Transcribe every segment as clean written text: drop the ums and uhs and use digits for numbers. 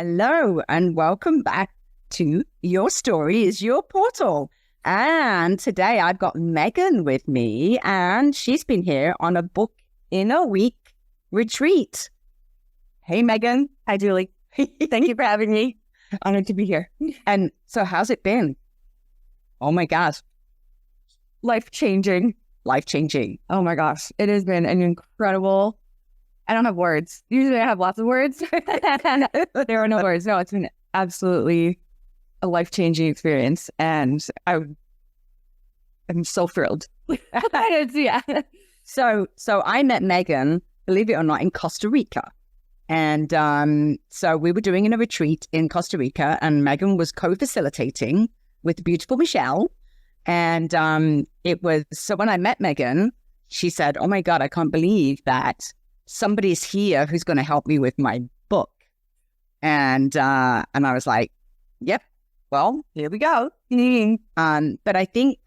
Hello and welcome back to Your Story is Your Portal. And today I've got Megan with me, and she's been here on a book in a week retreat. Hey, Megan. Hi, Julie. Thank you for having me. Honored to be here. And so how's it been? Oh my gosh. Life-changing. Life-changing. Oh my gosh. It has been an incredible... I don't have words. Usually I have lots of words. There are no words. No, it's been absolutely a life-changing experience. And I'm so thrilled. Yeah. So I met Megan, believe it or not, in Costa Rica. And so we were doing a retreat in Costa Rica, and Megan was co-facilitating with the beautiful Michelle. And it was, so when I met Megan, she said, oh my God, I can't believe that somebody's here who's going to help me with my book. And I was like, yep, well, here we go. But I think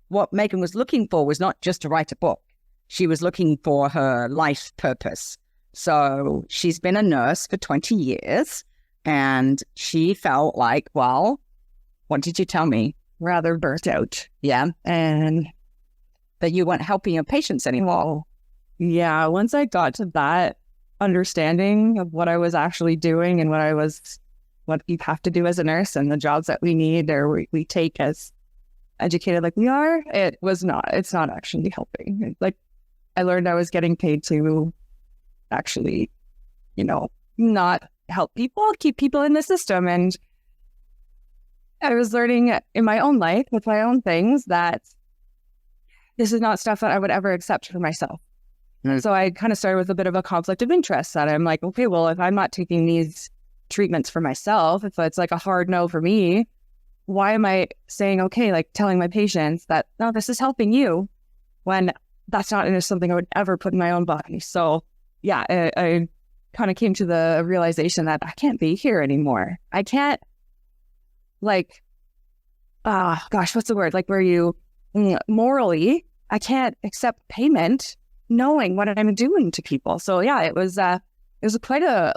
what Megan was looking for was not just to write a book. She was looking for her life purpose. So she's been a nurse for 20 years, and she felt like, well, what did you tell me? Rather burnt out. Yeah. And that you weren't helping your patients anymore. Yeah, once I got to that understanding of what I was actually doing and what you have to do as a nurse and the jobs that we need or we take as educated like we are, it's not actually helping. Like, I learned I was getting paid to actually, not help people, keep people in the system. And I was learning in my own life with my own things that this is not stuff that I would ever accept for myself. So I kind of started with a bit of a conflict of interest that I'm like, okay, well, if I'm not taking these treatments for myself, if it's like a hard no for me, why am I saying, okay, like telling my patients that, no, this is helping you when that's not something I would ever put in my own body. So yeah, I kind of came to the realization that I can't be here anymore. I can't what's the word? Like where you morally, I can't accept payment knowing what I'm doing to people. So yeah, it was quite a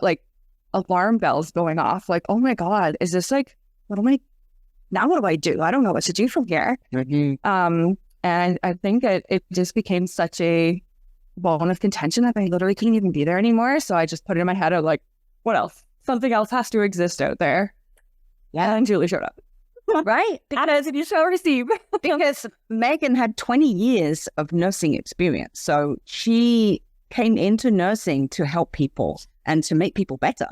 alarm bells going off. Like, oh my God, is this what do I do? I don't know what to do from here. Mm-hmm. And I think it just became such a bone of contention that I literally couldn't even be there anymore. So I just put it in my head of like, what else? Something else has to exist out there. Yeah. And Julie showed up. Right. That is, if you shall receive. Because Megan had 20 years of nursing experience. So she came into nursing to help people and to make people better.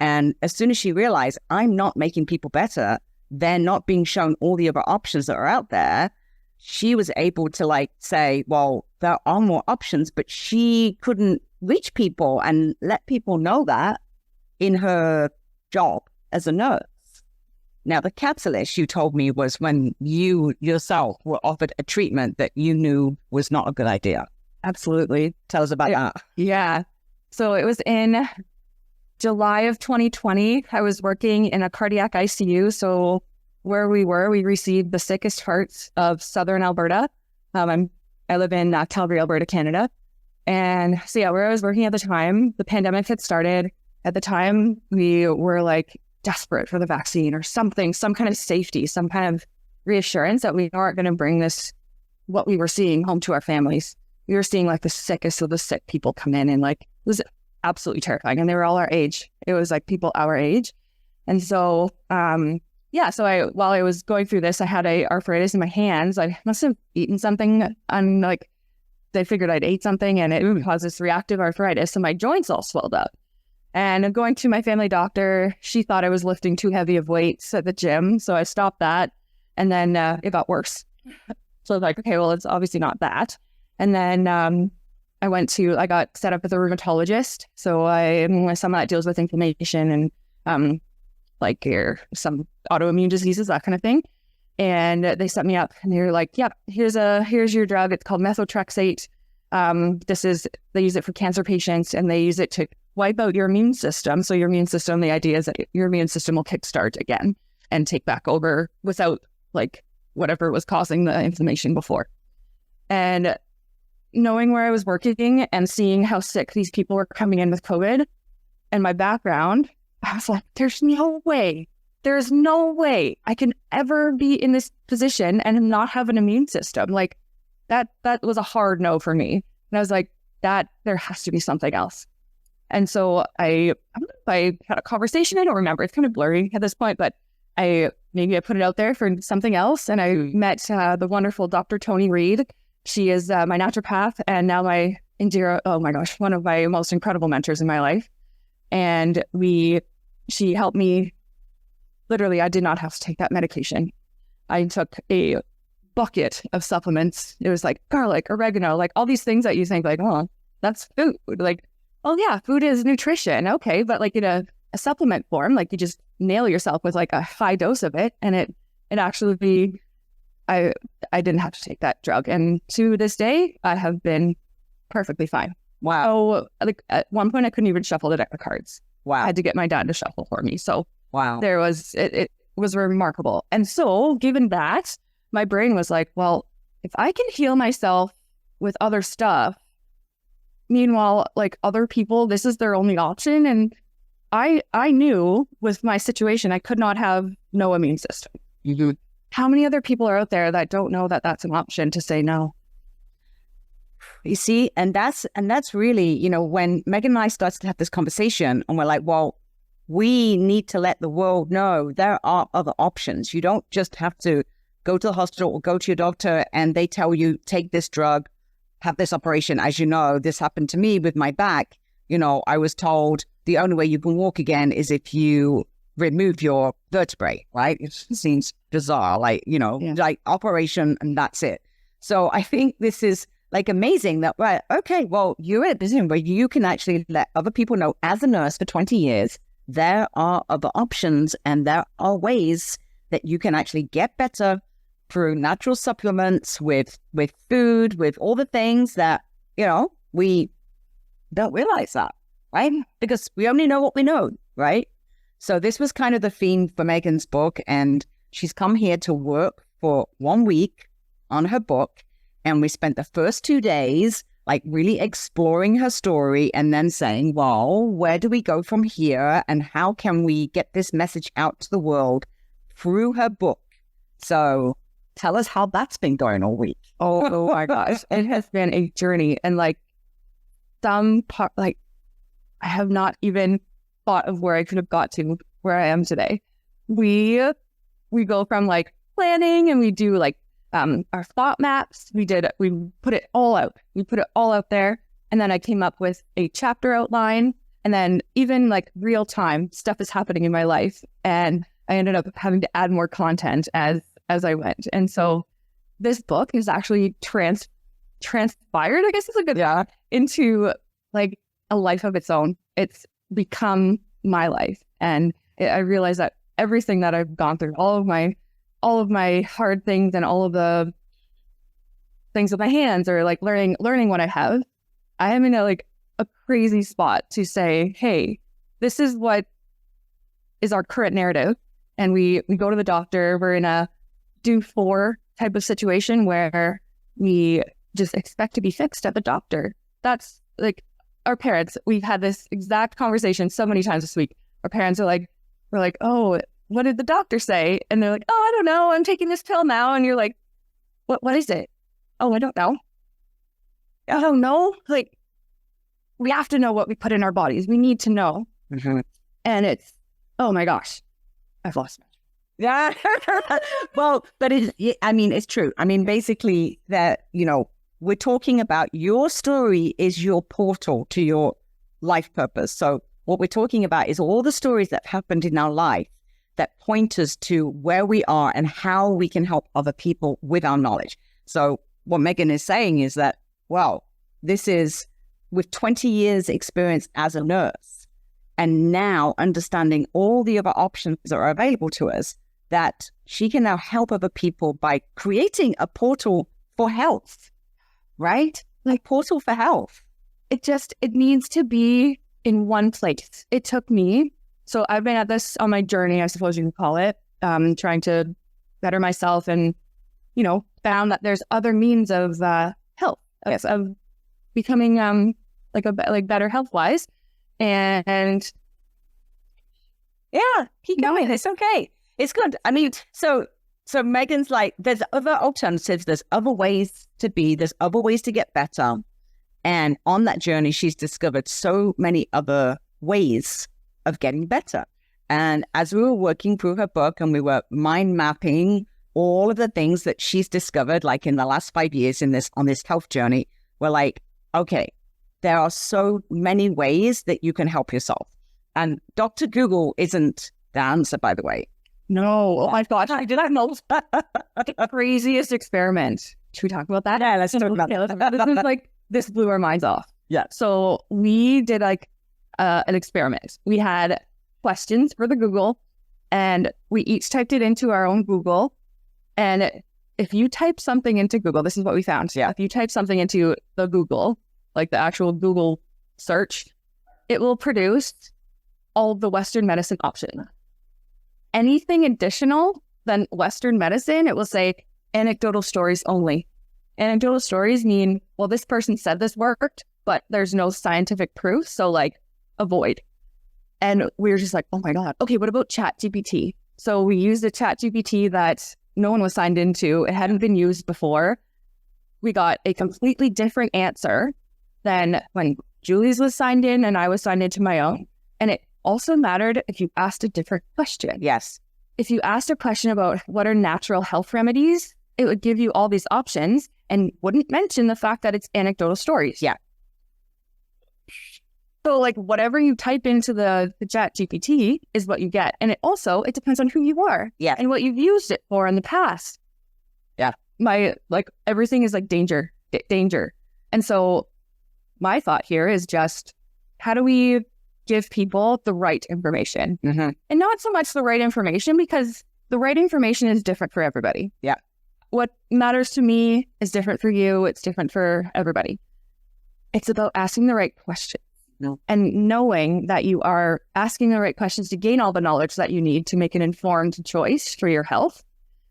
And as soon as she realized, I'm not making people better, they're not being shown all the other options that are out there, she was able to say, well, there are more options, but she couldn't reach people and let people know that in her job as a nurse. Now, the catalyst you told me was when you yourself were offered a treatment that you knew was not a good idea. Absolutely. Tell us about that. Yeah. So it was in July of 2020. I was working in a cardiac ICU. So where we received the sickest parts of Southern Alberta. I live in Calgary, Alberta, Canada. And so yeah, where I was working at the time, the pandemic had started. At the time, we were desperate for the vaccine or something, some kind of safety, some kind of reassurance that we aren't going to bring what we were seeing home to our families. We were seeing the sickest of the sick people come in, and it was absolutely terrifying. And they were all our age. It was people our age. And so, while I was going through this, I had arthritis in my hands. I must have eaten something. They figured I'd ate something and it caused this reactive arthritis. So my joints all swelled up. And going to my family doctor, she thought I was lifting too heavy of weights at the gym. So I stopped that. And then it got worse. So I was like, okay, well, it's obviously not that. And then I got set up with a rheumatologist. So someone that deals with inflammation and some autoimmune diseases, that kind of thing. And they set me up and they were like, yep, here's your drug. It's called methotrexate. They use it for cancer patients, and they use it to wipe out your immune system. So your immune system, the idea is that your immune system will kickstart again and take back over without whatever was causing the inflammation before. And knowing where I was working and seeing how sick these people were coming in with COVID and my background, I was like, there's no way I can ever be in this position and not have an immune system. Like that was a hard no for me. And I was like, there has to be something else. And so I had a conversation. I don't remember. It's kind of blurry at this point, but I put it out there for something else. And I met the wonderful Dr. Tony Reed. She is my naturopath and now my Indira. Oh my gosh, one of my most incredible mentors in my life. And she helped me. Literally, I did not have to take that medication. I took a bucket of supplements. It was like garlic, oregano, like all these things that you think like, oh, that's food. Like, oh yeah, food is nutrition. Okay. But like in a supplement form, like you just nail yourself with like a high dose of it. And it actually I didn't have to take that drug. And to this day, I have been perfectly fine. Wow. So like at one point I couldn't even shuffle the deck of cards. Wow. I had to get my dad to shuffle for me. So wow. It was remarkable. And so given that, my brain was like, well, if I can heal myself with other stuff, meanwhile, like other people, this is their only option. And I knew with my situation, I could not have no immune system. Mm-hmm. How many other people are out there that don't know that that's an option to say no? You see, and that's really, when Megan and I started to have this conversation and we're like, well, we need to let the world know there are other options. You don't just have to go to the hospital or go to your doctor and they tell you, take this drug, have this operation. As you know, this happened to me with my back. I was told the only way you can walk again is if you remove your vertebrae, right? It seems bizarre, like operation and that's it. So I think this is like amazing that, right, okay, well, you're in a position where you can actually let other people know as a nurse for 20 years, there are other options and there are ways that you can actually get better through natural supplements with food, with all the things that, we don't realize that, right? Because we only know what we know, right? So this was kind of the theme for Megan's book. And she's come here to work for 1 week on her book. And we spent the first 2 days like really exploring her story and then saying, well, where do we go from here? And how can we get this message out to the world through her book? So tell us how that's been going all week. Oh my gosh. It has been a journey. And like I have not even thought of where I could have got to where I am today. We go from like planning and we do like our thought maps. We put it all out. We put it all out there. And then I came up with a chapter outline. And then even like real time stuff is happening in my life. And I ended up having to add more content as I went. And so this book is actually transpired, I guess is a good word, into like a life of its own. It's become my life. And I realized that everything that I've gone through, all of my hard things and all of the things with my hands or like learning what I have, I am in a crazy spot to say, hey, this is what is our current narrative. And we go to the doctor, we're in a do for type of situation where we just expect to be fixed at the doctor. That's like our parents. We've had this exact conversation so many times this week. Our parents are like, we're like, oh, what did the doctor say? And they're like, oh, I don't know. I'm taking this pill now. And you're like, what is it? Oh, I don't know. I don't know. Like, we have to know what we put in our bodies. We need to know. Mm-hmm. And it's, oh my gosh, I've lost my. Yeah. Well, but it's true. I mean, basically that, we're talking about your story is your portal to your life purpose. So what we're talking about is all the stories that happened in our life that point us to where we are and how we can help other people with our knowledge. So what Megan is saying is that, well, this is with 20 years experience as a nurse and now understanding all the other options that are available to us, that she can now help other people by creating a portal for health, right? Like portal for health. It needs to be in one place. It took me, so I've been at this on my journey, I suppose you can call it, trying to better myself and, found that there's other means of health, of becoming better health-wise. And Yeah, keep going. It's okay. It's good. I mean, so Megan's like, there's other alternatives. There's other ways to be. There's other ways to get better. And on that journey, she's discovered so many other ways of getting better. And as we were working through her book and we were mind mapping all of the things that she's discovered, like in the last 5 years on this health journey, we're like, okay, there are so many ways that you can help yourself. And Dr. Google isn't the answer, by the way. No. Oh my gosh. I did that most the craziest experiment. Should we talk about that? Yeah, let's talk about that. This blew our minds off. Yeah. So we did an experiment. We had questions for the Google and we each typed it into our own Google. And if you type something into Google, this is what we found. Yeah. If you type something into the Google, like the actual Google search, it will produce all of the Western medicine options. Anything additional than Western medicine, it will say anecdotal stories only. Anecdotal stories mean, well, this person said this worked, but there's no scientific proof, so like avoid. And we were just like, oh my God, okay, what about ChatGPT? So we used a ChatGPT that no one was signed into. It hadn't been used before. We got a completely different answer than when Julie's was signed in and I was signed into my own. And it also mattered if you asked a different question. Yes. If you asked a question about what are natural health remedies, it would give you all these options and wouldn't mention the fact that it's anecdotal stories. Yeah. So like whatever you type into the chat GPT is what you get. And it depends on who you are. Yeah. And what you've used it for in the past. Yeah. Everything is like danger. And so my thought here is just, how do we give people the right information? Mm-hmm. And not so much the right information, because the right information is different for everybody. Yeah. What matters to me is different for you. It's different for everybody. It's about asking the right question. No. And knowing that you are asking the right questions to gain all the knowledge that you need to make an informed choice for your health.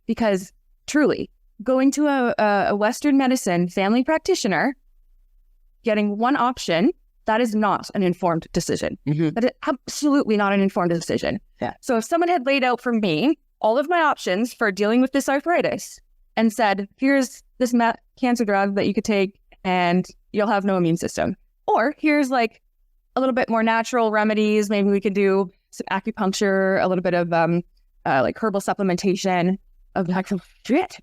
Because truly, going to a Western medicine family practitioner, getting one option, that is not an informed decision. Mm-hmm. That is absolutely not an informed decision. Yeah. So if someone had laid out for me all of my options for dealing with this arthritis and said, here's this cancer drug that you could take and you'll have no immune system. Or here's like a little bit more natural remedies. Maybe we could do some acupuncture, a little bit of like herbal supplementation of like some shit.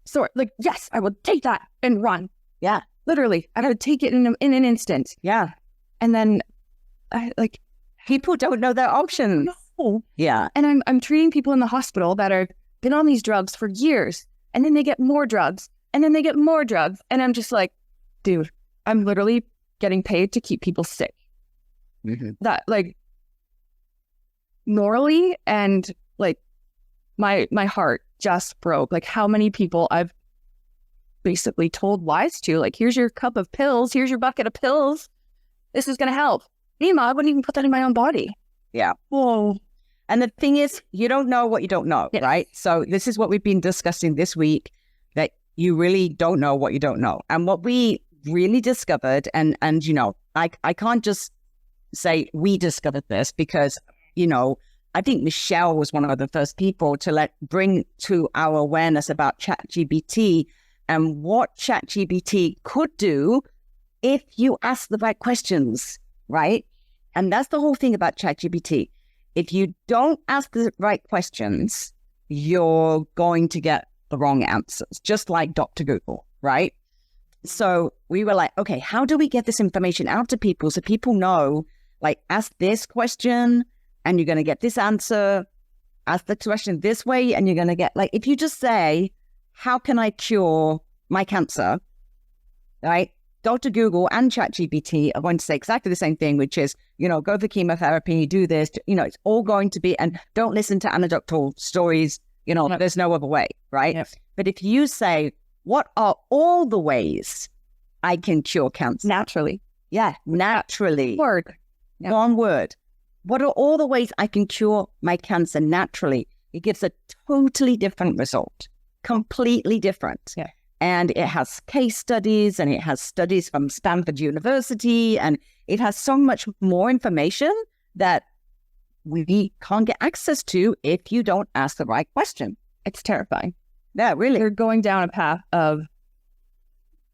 So like, yes, I would take that and run. Yeah. Literally, I would take it in an instant. Yeah. And then people don't know their options. No. Yeah. And I'm treating people in the hospital that have been on these drugs for years, and then they get more drugs, and then they get more drugs. And I'm just like, dude, I'm literally getting paid to keep people sick. Mm-hmm. That like morally and like my heart just broke. Like how many people I've basically told lies to, like, here's your cup of pills, here's your bucket of pills, this is going to help. Meanwhile, I wouldn't even put that in my own body. Yeah. Whoa. And the thing is, you don't know what you don't know, Yes. right? So this is what we've been discussing this week, that you really don't know what you don't know. And what we really discovered, and you know, I can't just say we discovered this, because, you know, I think Michelle was one of the first people to bring to our awareness about ChatGPT and what ChatGPT could do if you ask the right questions, right? And that's the whole thing about ChatGPT. If you don't ask the right questions, you're going to get the wrong answers, just like Dr. Google, right? So we were like, okay, how do we get this information out to people so people know, like, ask this question and you're going to get this answer, ask the question this way and you're going to get, like, if you just say, how can I cure my cancer, right? Dr. Google and ChatGPT are going to say exactly the same thing, which is, you know, go for chemotherapy, do this, you know, it's all going to be, and don't listen to anecdotal stories, you know, Yep. there's no other way, right? Yep. But if you say, what are all the ways I can cure cancer? Naturally. Yeah, naturally. Word. Yep. One word. What are all the ways I can cure my cancer naturally? It gives a totally different result, completely different. Yeah. And it has case studies, and it has studies from Stanford University, and it has so much more information that we can't get access to if you don't ask the right question. It's terrifying. Yeah, really. You're going down a path of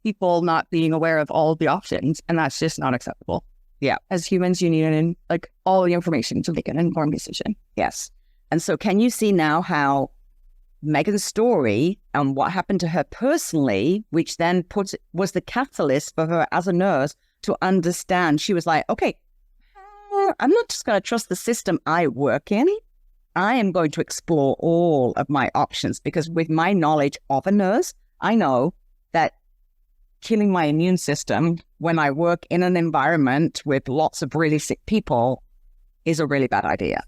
people not being aware of all of the options, and that's just not acceptable. Yeah. As humans, you need all the information to make an informed decision. Yes. And so can you see now how Megan's story and what happened to her personally, which then was the catalyst for her as a nurse to understand. She was like, okay, I'm not just going to trust the system I work in. I am going to explore all of my options, because with my knowledge of a nurse, I know that killing my immune system when I work in an environment with lots of really sick people is a really bad idea.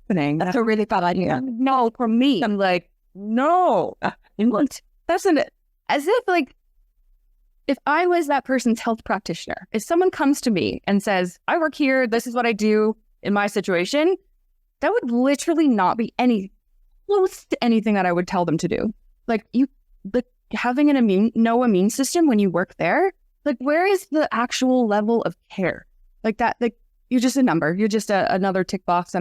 That's a really bad idea. No, for me, I'm like, no. That's as if if I was that person's health practitioner, if someone comes to me and says, I work here, this is what I do in my situation, that would literally not be any close to anything that I would tell them to do. Having no immune system when you work there, where is the actual level of care? You're just a number. You're just another tick box,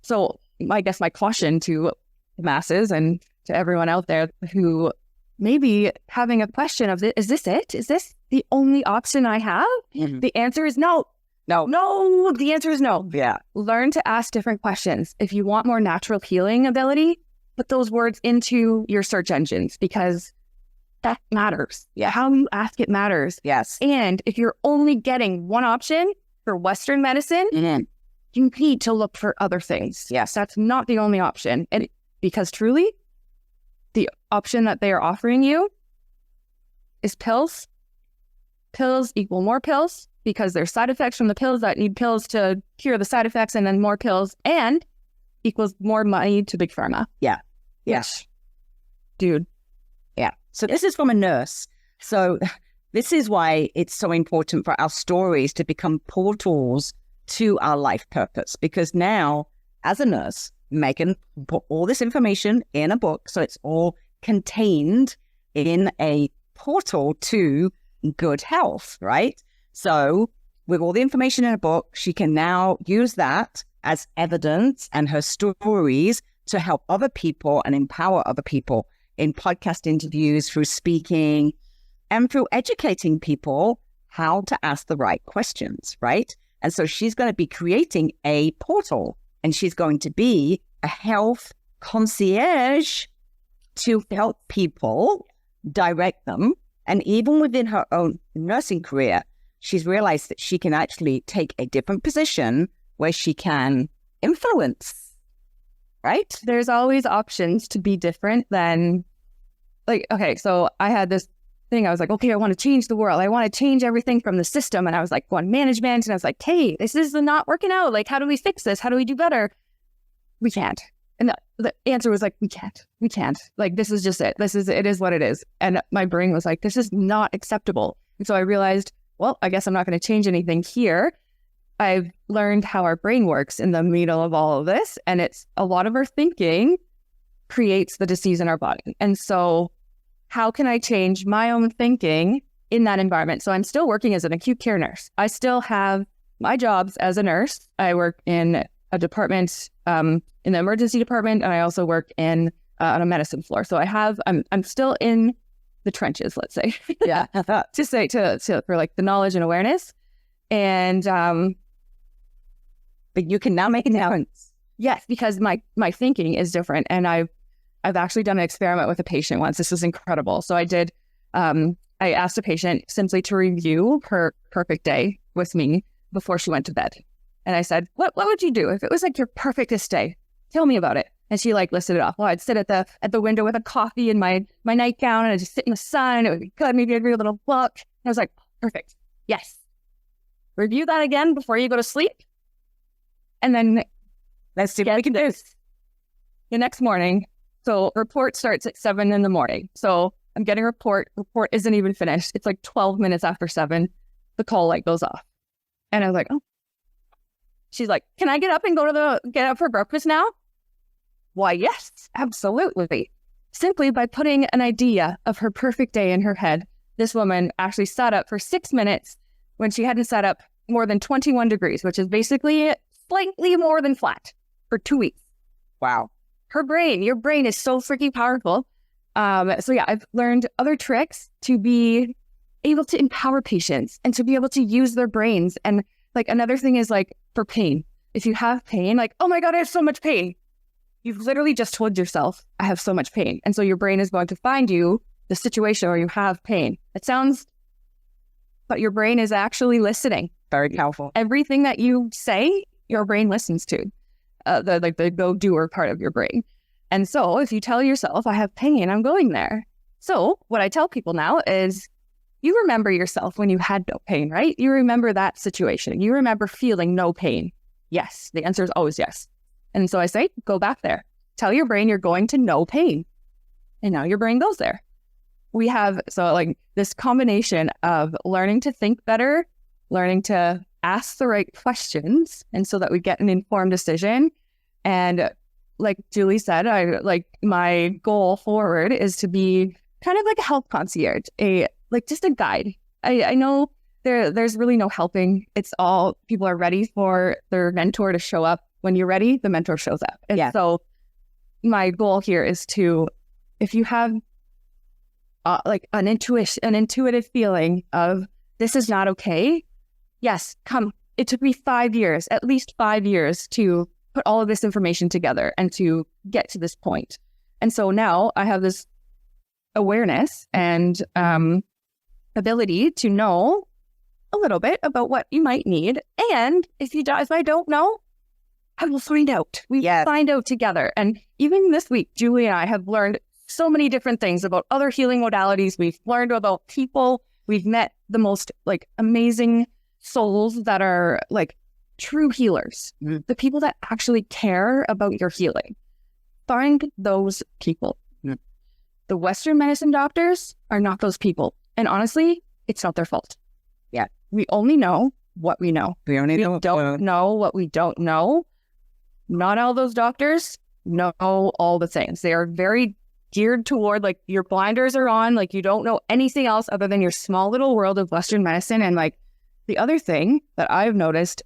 So I guess my caution to the masses and to everyone out there who maybe having a question of, is this it? Is this the only option I have? Mm-hmm. The answer is no. No, the answer is no. Yeah. Learn to ask different questions. If you want more natural healing ability, put those words into your search engines, because that matters. Yeah. How you ask it matters. Yes. And if you're only getting one option for Western medicine, mm-hmm. you need to look for other things. Yes. That's not the only option. And because truly, the option that they are offering you is pills. Pills equal more pills, because there's side effects from the pills that need pills to cure the side effects, and then more pills, and equals more money to Big Pharma. Yeah. Yes. Dude. Yeah. So this is from a nurse. So this is why it's so important for our stories to become portals to our life purpose. Because now, as a nurse, Megan put all this information in a book. So it's all contained in a portal to good health, right? So with all the information in a book, she can now use that as evidence and her stories to help other people and empower other people in podcast interviews, through speaking, and through educating people how to ask the right questions, right? And so she's going to be creating a portal, and she's going to be a health concierge to help people, direct them. And even within her own nursing career, she's realized that she can actually take a different position where she can influence, right? There's always options to be different than, okay, so I had this thing. I was like, okay, I want to change the world. I want to change everything from the system. And I was like, going management. And I was like, hey, this is not working out. How do we fix this? How do we do better? We can't. And the answer was we can't. This is just it. It is what it is. And my brain was like, this is not acceptable. And so I realized, well, I guess I'm not going to change anything here. I've learned how our brain works in the middle of all of this. And it's a lot of our thinking creates the disease in our body. And so how can I change my own thinking in that environment? So I'm still working as an acute care nurse. I still have my jobs as a nurse. I work in a department, in the emergency department, and I also work on a medicine floor. So I'm still in the trenches, let's say. Yeah. to for the knowledge and awareness. And but you can now make a difference. Yes, because my thinking is different. And I've actually done an experiment with a patient once. This is incredible. So I did, I asked a patient simply to review her perfect day with me before she went to bed. And I said, what would you do if it was your perfectest day? Tell me about it. And she listed it off. Well, I'd sit at the window with a coffee and my nightgown, and I'd just sit in the sun. It would be good. Maybe I'd read a little book. And I was like, perfect. Yes. Review that again before you go to sleep. And then let's see what we can do. The next morning. So report starts at 7 a.m. So I'm getting a report. Report isn't even finished. It's 12 minutes after 7. The call light goes off. And I was like, oh. She's like, can I get up and get up for breakfast now? Why, yes, absolutely. Simply by putting an idea of her perfect day in her head, this woman actually sat up for 6 minutes when she hadn't sat up more than 21 degrees, which is basically slightly more than flat for 2 weeks. Wow. Your brain is so freaking powerful. So yeah, I've learned other tricks to be able to empower patients and to be able to use their brains. And like another thing is like for pain, if you have pain, like, oh my God, I have so much pain. You've literally just told yourself, I have so much pain. And so your brain is going to find you the situation where you have pain. But your brain is actually listening. Very powerful. Everything that you say, your brain listens to, the go-doer part of your brain. And so if you tell yourself, I have pain, I'm going there. So what I tell people now is, you remember yourself when you had no pain, right? You remember that situation. You remember feeling no pain. Yes. The answer is always yes. And so I say, go back there. Tell your brain you're going to no pain. And now your brain goes there. We have, so like this combination of learning to think better, learning to ask the right questions, and so that we get an informed decision. And like Julie said, my goal forward is to be kind of like a health concierge, just a guide. I know there's really no helping. It's all people are ready for their mentor to show up. When you're ready, the mentor shows up. And so my goal here is to, if you have an intuitive feeling of this is not okay, yes, come. It took me 5 years, at least 5 years, to put all of this information together and to get to this point. And so now I have this awareness and ability to know a little bit about what you might need. And if I don't know, I will find out. We find out together. And even this week, Julie and I have learned so many different things about other healing modalities. We've learned about people. We've met the most amazing souls that are true healers, the people that actually care about your healing. Find those people. The Western medicine doctors are not those people. And honestly, it's not their fault. Yeah. We only know what we know. We don't know what we don't know. Not all those doctors know all the things. They are very geared toward your blinders are on, you don't know anything else other than your small little world of Western medicine. And the other thing that I've noticed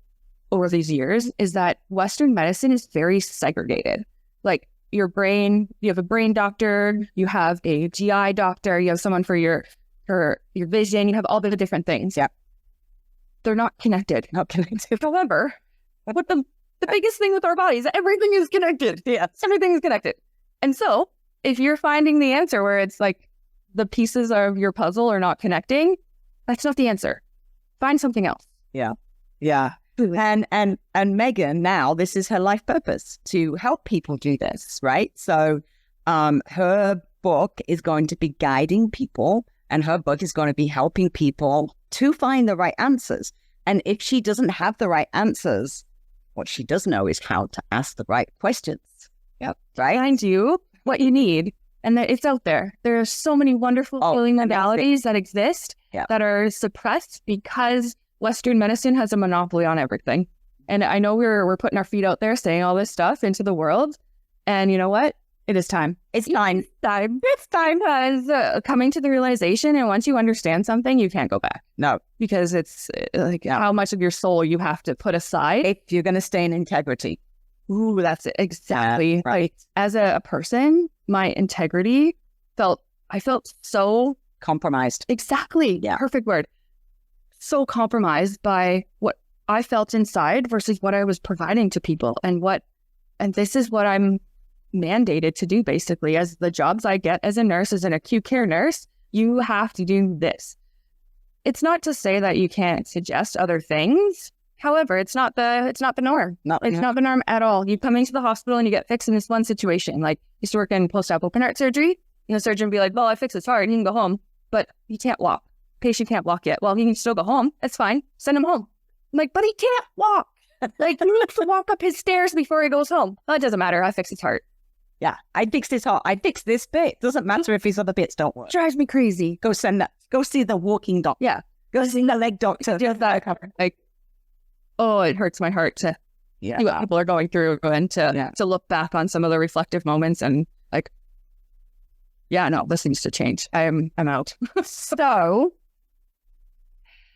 over these years is that Western medicine is very segregated. Your brain, you have a brain doctor, you have a GI doctor, you have someone for your vision, you have all the different things. Yeah. They're not connected. However, what the biggest thing with our bodies, everything is connected. Yes. Everything is connected. And so if you're finding the answer where it's the pieces of your puzzle are not connecting, that's not the answer. Find something else. Yeah. Yeah. And Megan, now this is her life purpose, to help people do this, right? So her book is going to be guiding people, and her book is going to be helping people to find the right answers. And if she doesn't have the right answers, what she does know is how to ask the right questions. Yep. Right? Find you what you need. And that it's out there. There are so many wonderful healing modalities that exist that are suppressed because Western medicine has a monopoly on everything. And I know we're putting our feet out there saying all this stuff into the world. And you know what? It is time. It's time. It's time because coming to the realization, and once you understand something, you can't go back. No. Because it's how much of your soul you have to put aside. If you're going to stay in integrity. Ooh, that's it. Exactly. Right. As a person, my integrity I felt so compromised. Exactly. Yeah. Perfect word. So compromised by what I felt inside versus what I was providing to people, and this is what I'm mandated to do basically as the jobs I get as a nurse, as an acute care nurse. You have to do this. It's not to say that you can't suggest other things. However, it's not the norm. It's not the norm at all. You come into the hospital and you get fixed in this one situation. Used to work in post-op open heart surgery, and the surgeon would be like, well, I fixed his heart, you can go home, but he can't walk. Patient can't walk yet. Well, he can still go home. That's fine. Send him home. I'm like, but he can't walk. He needs to walk up his stairs before he goes home. Well, it doesn't matter. I fixed his heart. Yeah, I fixed his heart. I fixed this bit. Doesn't matter if his other bits don't work. Drives me crazy. Go see the walking doctor. Yeah. Go see the leg doctor. Just that. It hurts my heart to see what people are going through and to look back on some of the reflective moments and this needs to change. I'm out. So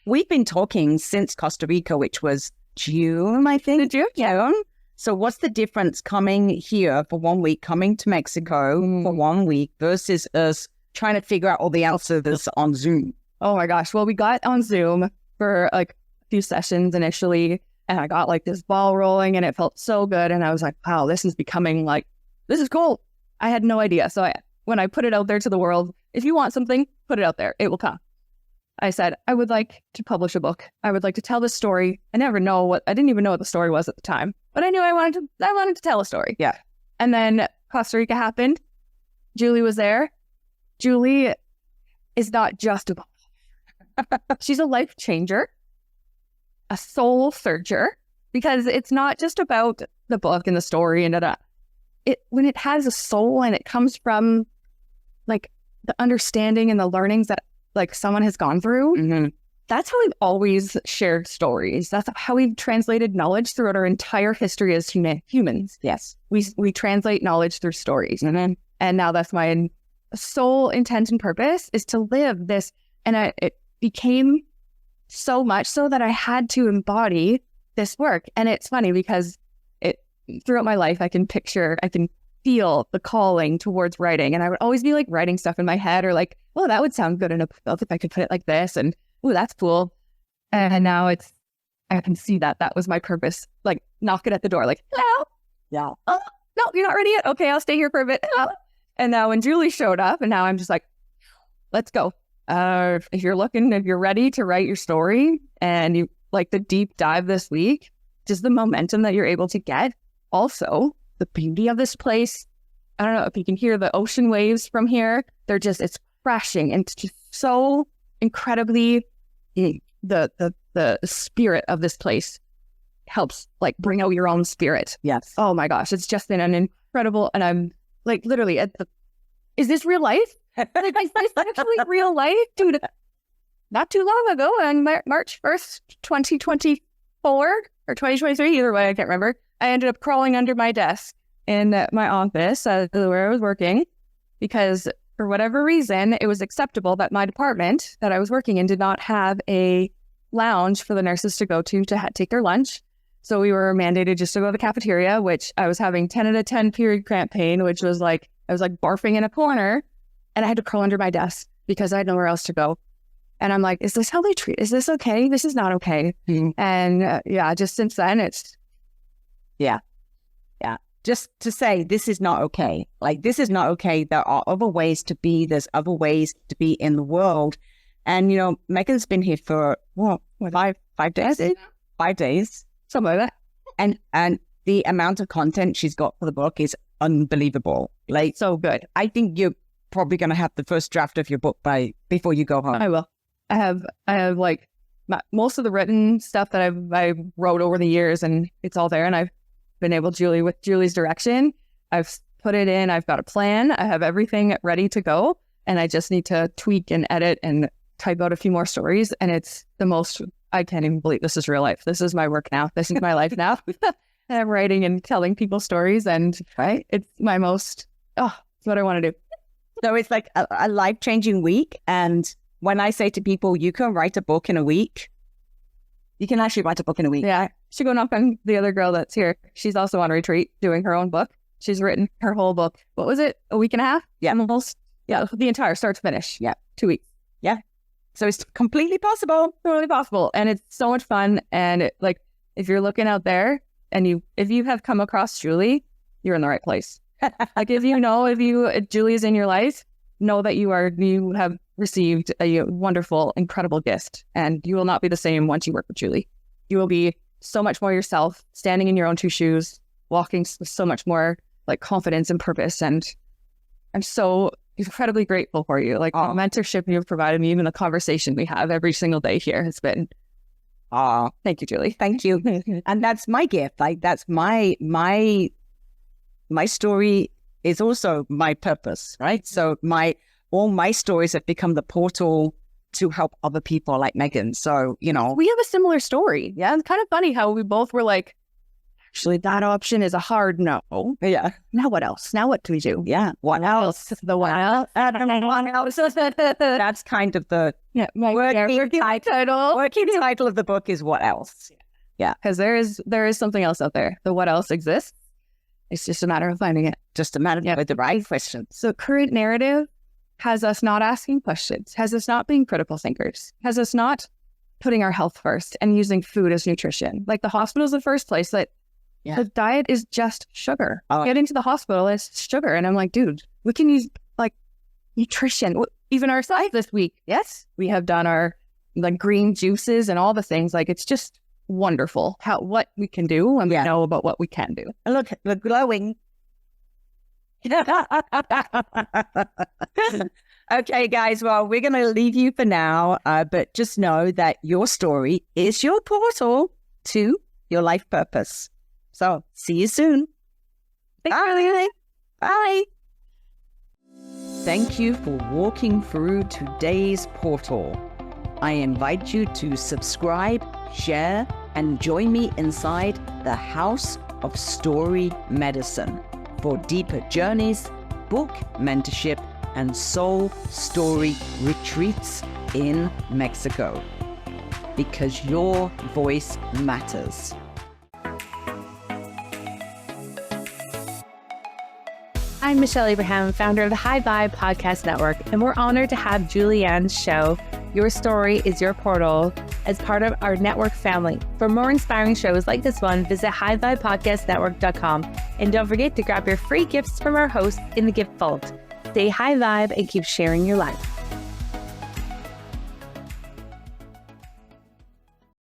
we've been talking since Costa Rica, which was June, I think. June? Yeah. So what's the difference coming here for 1 week, coming to Mexico for 1 week versus us trying to figure out all the answers on Zoom? Oh my gosh. Well, we got on Zoom for like a few sessions initially, and I got like this ball rolling and it felt so good. And I was like, wow, this is becoming like, this is cool. I had no idea. So when I put it out there to the world, if you want something, put it out there. It will come. I said, I would like to publish a book. I would like to tell this story. I didn't even know what the story was at the time, but I knew I wanted to tell a story. Yeah. And then Costa Rica happened. Julie was there. Julie is not just a book. She's a life changer, a soul searcher, because it's not just about the book and the story and when it has a soul and it comes from like the understanding and the learnings that like someone has gone through. That's how we've always shared stories. That's how we've translated knowledge throughout our entire history as humans. Yes. We translate knowledge through stories. And now that's my sole intent and purpose, is to live this. And it became so much so that I had to embody this work. And it's funny because throughout my life, I can feel the calling towards writing. And I would always be like writing stuff in my head, or like, oh, that would sound good in a book if I could put it like this. And oh, that's cool. And now I can see that was my purpose. Like, knock it at the door, like, hello. Yeah. Oh, no, you're not ready yet. Okay, I'll stay here for a bit. And now when Julie showed up, and now I'm just like, let's go. If you're ready to write your story and you like the deep dive this week, just the momentum that you're able to get. Also, the beauty of this place. I don't know if you can hear the ocean waves from here. It's crashing, and it's just so incredibly, the spirit of this place helps like bring out your own spirit. Yes. Oh my gosh, it's just been an incredible, and I'm like literally is this real life? Like, is this actually real life? Dude, not too long ago on March 1st, 2024 or 2023, either way, I can't remember. I ended up crawling under my desk in my office where I was working, because for whatever reason, it was acceptable that my department that I was working in did not have a lounge for the nurses to go to take their lunch. So we were mandated just to go to the cafeteria, which I was having 10 out of 10 period cramp pain, which was like, I was like barfing in a corner, and I had to crawl under my desk because I had nowhere else to go. And I'm like, is this how they treat? Is this okay? This is not okay. And just since then, it's. Yeah. Just to say, this is not okay. Like, this is not okay. There are other ways to be. There's other ways to be in the world. And, Megan's been here for, what, 5 days? 5 days. Something like that. And the amount of content she's got for the book is unbelievable. Like, so good. I think you're probably going to have the first draft of your book before you go home. I will. I have like most of the written stuff that I wrote over the years, and it's all there. And I've been able with Julie's direction, I've put it in. I've got a plan. I have everything ready to go, and I just need to tweak and edit and type out a few more stories. And it's the most. I can't even believe this is real life. This is my work now. This is my life now. I'm writing and telling people stories, and it's my most. Oh, it's what I want to do. So it's like a life-changing week. And when I say to people, you can write a book in a week, you can actually write a book in a week. Yeah. Should go knock on the other girl that's here. She's also on retreat doing her own book. She's written her whole book. What was it? A week and a half? Yeah. Almost. Yeah. The entire start to finish. Yeah. 2 weeks. Yeah. So it's completely possible. Totally possible. And it's so much fun. And if you're looking out there and if you have come across Julie, you're in the right place. Like if Julie is in your life, know that you have received a wonderful, incredible gift, and you will not be the same once you work with Julie. You will be so much more yourself, standing in your own two shoes, walking with so much more like confidence and purpose. And I'm so incredibly grateful for you. Like the mentorship you've provided me, even the conversation we have every single day here has been. Thank you, Julie. Thank you. And that's my gift. Like that's my story is also my purpose, right? So all my stories have become the portal to help other people like Megan. So, we have a similar story. Yeah. It's kind of funny how we both were like, actually, that option is a hard no. Yeah. Now what else? Now what do we do? Yeah. What else? The what else? That's kind of the working title. Working title of the book is What Else? Yeah. Because there is something else out there. The what else exists. It's just a matter of finding it. Just a matter with the right questions. So current narrative has us not asking questions, has us not being critical thinkers, has us not putting our health first and using food as nutrition. Like the hospital is the first place that the diet is just sugar. Getting to the hospital is sugar. And I'm like, dude, we can use like nutrition. Even our side this week. Yes, we have done our like green juices and all the things. Like it's just wonderful what we can do and we know about what we can do. And look, we're glowing. Okay, guys. Well, we're going to leave you for now, but just know that your story is your portal to your life purpose. So, see you soon. Bye. Bye. Thank you for walking through today's portal. I invite you to subscribe, share, and join me inside the House of Story Medicine for deeper journeys, book mentorship, and soul story retreats in Mexico. Because your voice matters. I'm Michelle Abraham, founder of the High Vibe Podcast Network, and we're honored to have Julianne's show, Your Story is Your Portal, as part of our network family. For more inspiring shows like this one, visit highvibepodcastnetwork.com. And don't forget to grab your free gifts from our hosts in the gift vault. Stay high vibe and keep sharing your life.